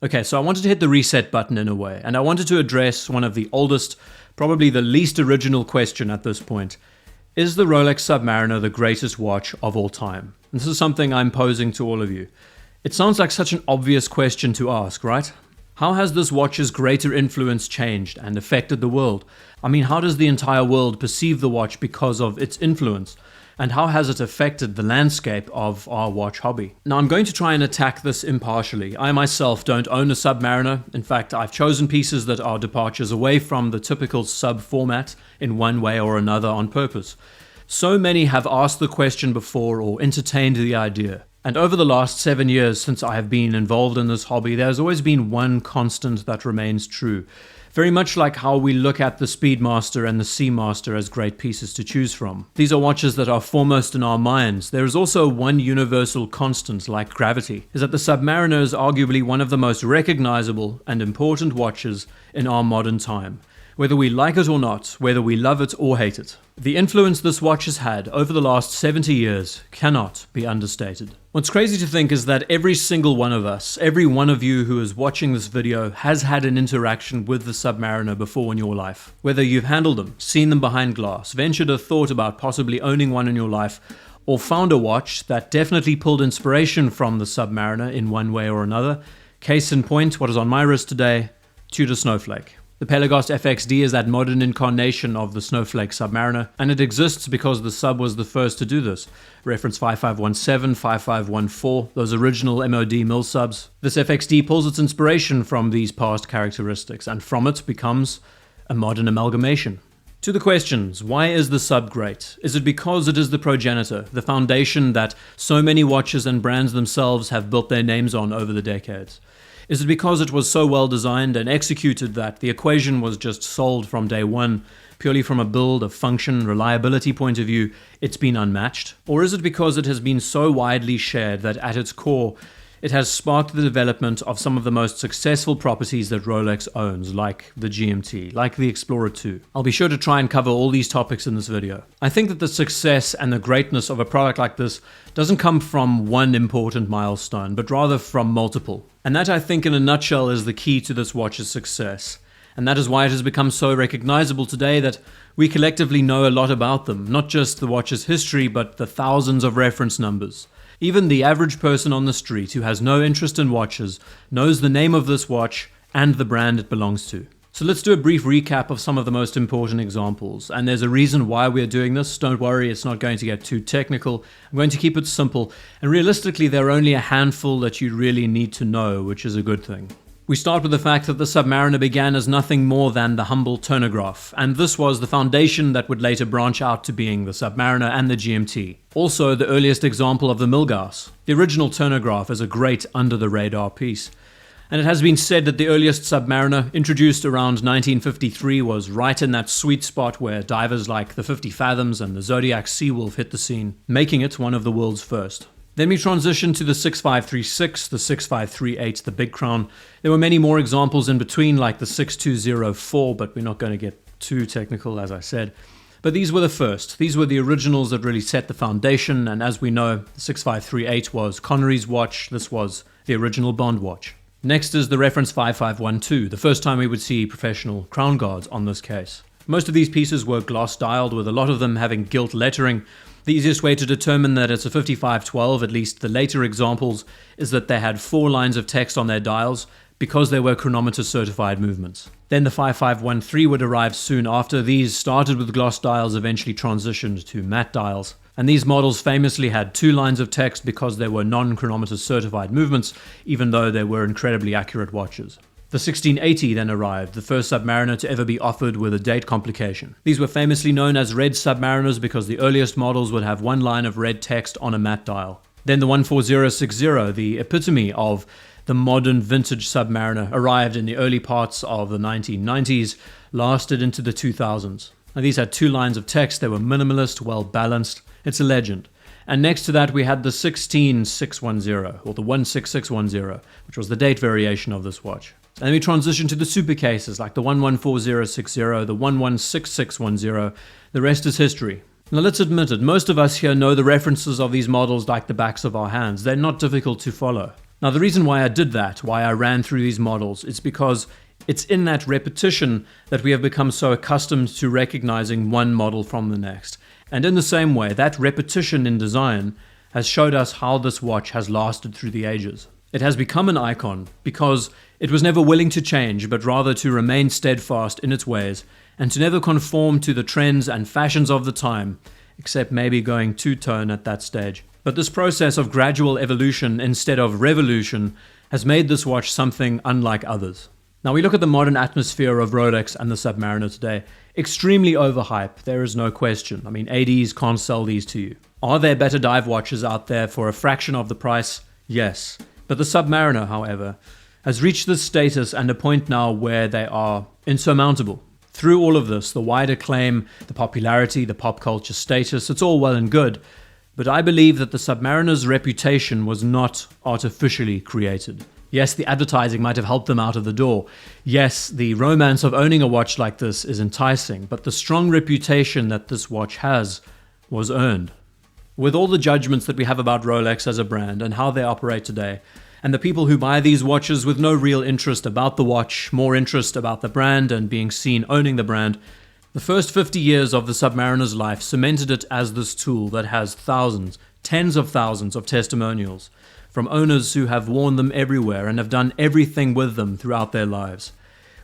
Okay, so I wanted to hit the reset button in a way, and I wanted to address one of the oldest, probably the least original question at this point. Is the Rolex Submariner the greatest watch of all time? And this is something I'm posing to all of you. It sounds like such an obvious question to ask, right? How has this watch's greater influence changed and affected the world? I mean, how does the entire world perceive the watch because of its influence? And how has it affected the landscape of our watch hobby? Now, I'm going to try and attack this impartially. I myself don't own a Submariner. In fact, I've chosen pieces that are departures away from the typical sub format in one way or another on purpose. So many have asked the question before or entertained the idea. And over the last 7 years since I have been involved in this hobby, there's always been one constant that remains true. Very much like how we look at the Speedmaster and the Seamaster as great pieces to choose from. These are watches that are foremost in our minds. There is also one universal constant, like gravity, is that the Submariner is arguably one of the most recognizable and important watches in our modern time. Whether we like it or not, whether we love it or hate it. The influence this watch has had over the last 70 years cannot be understated. What's crazy to think is that every single one of us, every one of you who is watching this video has had an interaction with the Submariner before in your life. Whether you've handled them, seen them behind glass, ventured a thought about possibly owning one in your life, or found a watch that definitely pulled inspiration from the Submariner in one way or another. Case in point, what is on my wrist today, Tudor Snowflake. The Pelagos FXD is that modern incarnation of the Snowflake Submariner, and it exists because the Sub was the first to do this. Reference 5517, 5514, those original MOD mill subs. This FXD pulls its inspiration from these past characteristics, and from it becomes a modern amalgamation. To the questions, why is the Sub great? Is it because it is the progenitor, the foundation that so many watches and brands themselves have built their names on over the decades? Is it because it was so well designed and executed that the equation was just sold from day one, purely from a build, a function, reliability point of view, it's been unmatched? Or is it because it has been so widely shared that at its core, it has sparked the development of some of the most successful properties that Rolex owns, like the GMT, like the Explorer 2. I'll be sure to try and cover all these topics in this video. I think that the success and the greatness of a product like this doesn't come from one important milestone, but rather from multiple. And that, I think, in a nutshell, is the key to this watch's success. And that is why it has become so recognizable today that we collectively know a lot about them, not just the watch's history, but the thousands of reference numbers. Even the average person on the street who has no interest in watches knows the name of this watch and the brand it belongs to. So let's do a brief recap of some of the most important examples. And there's a reason why we're doing this. Don't worry, it's not going to get too technical. I'm going to keep it simple. And realistically, there are only a handful that you really need to know, which is a good thing. We start with the fact that the Submariner began as nothing more than the humble tonograph, and this was the foundation that would later branch out to being the Submariner and the GMT. Also, the earliest example of the Milgauss. The original tonograph is a great under-the-radar piece. And it has been said that the earliest Submariner, introduced around 1953, was right in that sweet spot where divers like the 50 Fathoms and the Zodiac Seawolf hit the scene, making it one of the world's first. Then we transitioned to the 6536, the 6538, the Big Crown. There were many more examples in between, like the 6204, but we're not going to get too technical, as I said. But these were the first. These were the originals that really set the foundation, and as we know, the 6538 was Connery's watch. This was the original Bond watch. Next is the reference 5512, the first time we would see professional crown guards on this case. Most of these pieces were gloss dialed, with a lot of them having gilt lettering. The easiest way to determine that it's a 5512, at least the later examples, is that they had 4 lines of text on their dials because they were chronometer certified movements. Then the 5513 would arrive soon after. These started with gloss dials, eventually transitioned to matte dials. And these models famously had 2 lines of text because they were non-chronometer certified movements, even though they were incredibly accurate watches. The 1680 then arrived, the first Submariner to ever be offered with a date complication. These were famously known as red Submariners because the earliest models would have 1 line of red text on a matte dial. Then the 14060, the epitome of the modern vintage Submariner, arrived in the early parts of the 1990s, lasted into the 2000s. Now, these had 2 lines of text, they were minimalist, well balanced. It's a legend. And next to that we had the 16610, or the 16610, which was the date variation of this watch. And then we transitioned to the super cases like the 114060, the 116610. The rest is history. Now let's admit it, most of us here know the references of these models like the backs of our hands. They're not difficult to follow. Now, the reason why I did that, why I ran through these models, is because it's in that repetition that we have become so accustomed to recognizing one model from the next. And in the same way, that repetition in design has showed us how this watch has lasted through the ages. It has become an icon because it was never willing to change, but rather to remain steadfast in its ways and to never conform to the trends and fashions of the time, except maybe going two-tone at that stage. But this process of gradual evolution instead of revolution has made this watch something unlike others. Now we look at the modern atmosphere of Rolex and the Submariner today. Extremely overhyped, there is no question. I mean, ADs can't sell these to you. Are there better dive watches out there for a fraction of the price? Yes. But the Submariner, however, has reached this status and a point now where they are insurmountable. Through all of this, the wide acclaim, the popularity, the pop culture status, it's all well and good. But I believe that the Submariner's reputation was not artificially created. Yes, the advertising might have helped them out of the door. Yes, the romance of owning a watch like this is enticing, but the strong reputation that this watch has was earned. With all the judgments that we have about Rolex as a brand and how they operate today, and the people who buy these watches with no real interest about the watch, more interest about the brand and being seen owning the brand, the first 50 years of the Submariner's life cemented it as this tool that has thousands, tens of thousands of testimonials from owners who have worn them everywhere and have done everything with them throughout their lives.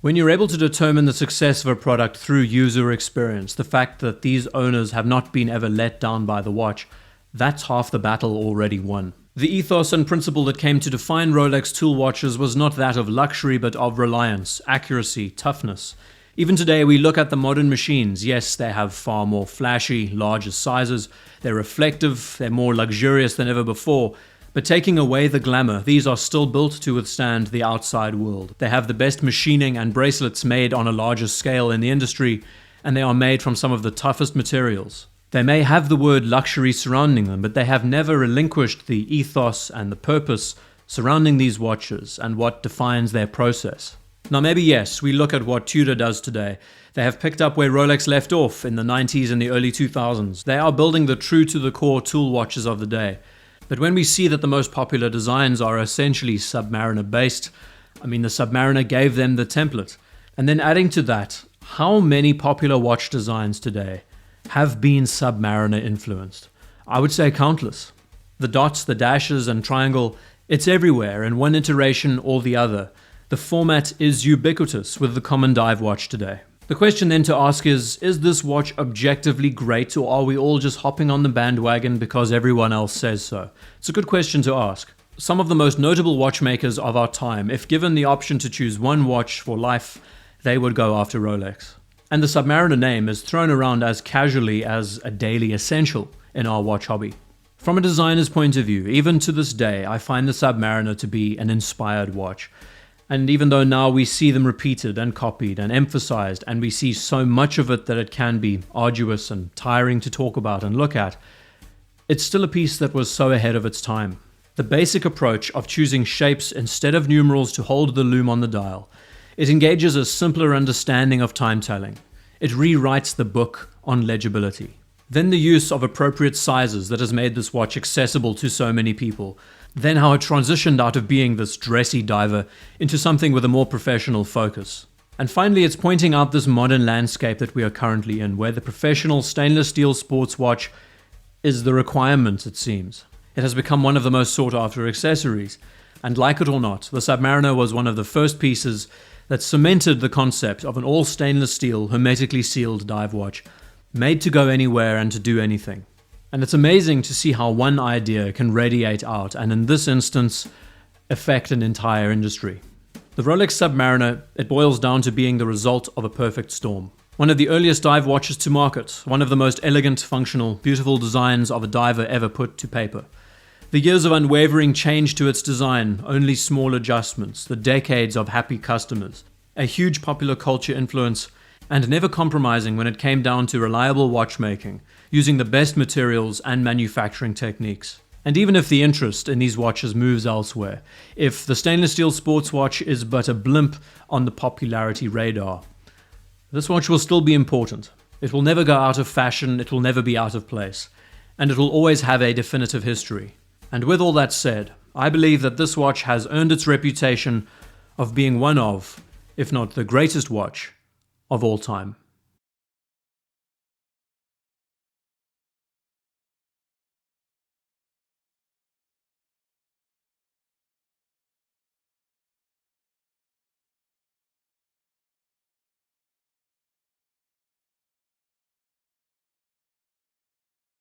When you're able to determine the success of a product through user experience, the fact that these owners have not been ever let down by the watch, that's half the battle already won. The ethos and principle that came to define Rolex tool watches was not that of luxury but of reliance, accuracy, toughness. Even today we look at the modern machines. Yes, they have far more flashy, larger sizes, they're reflective, they're more luxurious than ever before. But taking away the glamour, these are still built to withstand the outside world. They have the best machining and bracelets made on a larger scale in the industry, and they are made from some of the toughest materials. They may have the word luxury surrounding them, but they have never relinquished the ethos and the purpose surrounding these watches and what defines their process. Now maybe yes, we look at what Tudor does today. They have picked up where Rolex left off in the 90s and the early 2000s. They are building the true to the core tool watches of the day. But when we see that the most popular designs are essentially Submariner based, I mean the Submariner gave them the template. And then adding to that, how many popular watch designs today have been Submariner influenced? I would say countless. The dots, the dashes and triangle, it's everywhere in one iteration or the other. The format is ubiquitous with the common dive watch today. The question then to ask is this watch objectively great, or are we all just hopping on the bandwagon because everyone else says so? It's a good question to ask. Some of the most notable watchmakers of our time, if given the option to choose one watch for life, they would go after Rolex. And the Submariner name is thrown around as casually as a daily essential in our watch hobby. From a designer's point of view, even to this day, I find the Submariner to be an inspired watch. And even though now we see them repeated and copied and emphasized, and we see so much of it that it can be arduous and tiring to talk about and look at, it's still a piece that was so ahead of its time. The basic approach of choosing shapes instead of numerals to hold the lume on the dial, it engages a simpler understanding of time telling. It rewrites the book on legibility. Then the use of appropriate sizes that has made this watch accessible to so many people. Then how it transitioned out of being this dressy diver into something with a more professional focus. And finally, it's pointing out this modern landscape that we are currently in, where the professional stainless steel sports watch is the requirement, it seems. It has become one of the most sought after accessories. And like it or not, the Submariner was one of the first pieces that cemented the concept of an all stainless steel, hermetically sealed dive watch, made to go anywhere and to do anything. And it's amazing to see how one idea can radiate out and in this instance affect an entire industry. The Rolex Submariner, it boils down to being the result of a perfect storm. One of the earliest dive watches to market, one of the most elegant, functional, beautiful designs of a diver ever put to paper. The years of unwavering change to its design, only small adjustments, the decades of happy customers, a huge popular culture influence, and never compromising when it came down to reliable watchmaking, using the best materials and manufacturing techniques. And even if the interest in these watches moves elsewhere, if the stainless steel sports watch is but a blimp on the popularity radar, this watch will still be important. It will never go out of fashion, it will never be out of place, and it will always have a definitive history. And with all that said, I believe that this watch has earned its reputation of being one of, if not the greatest watch of all time.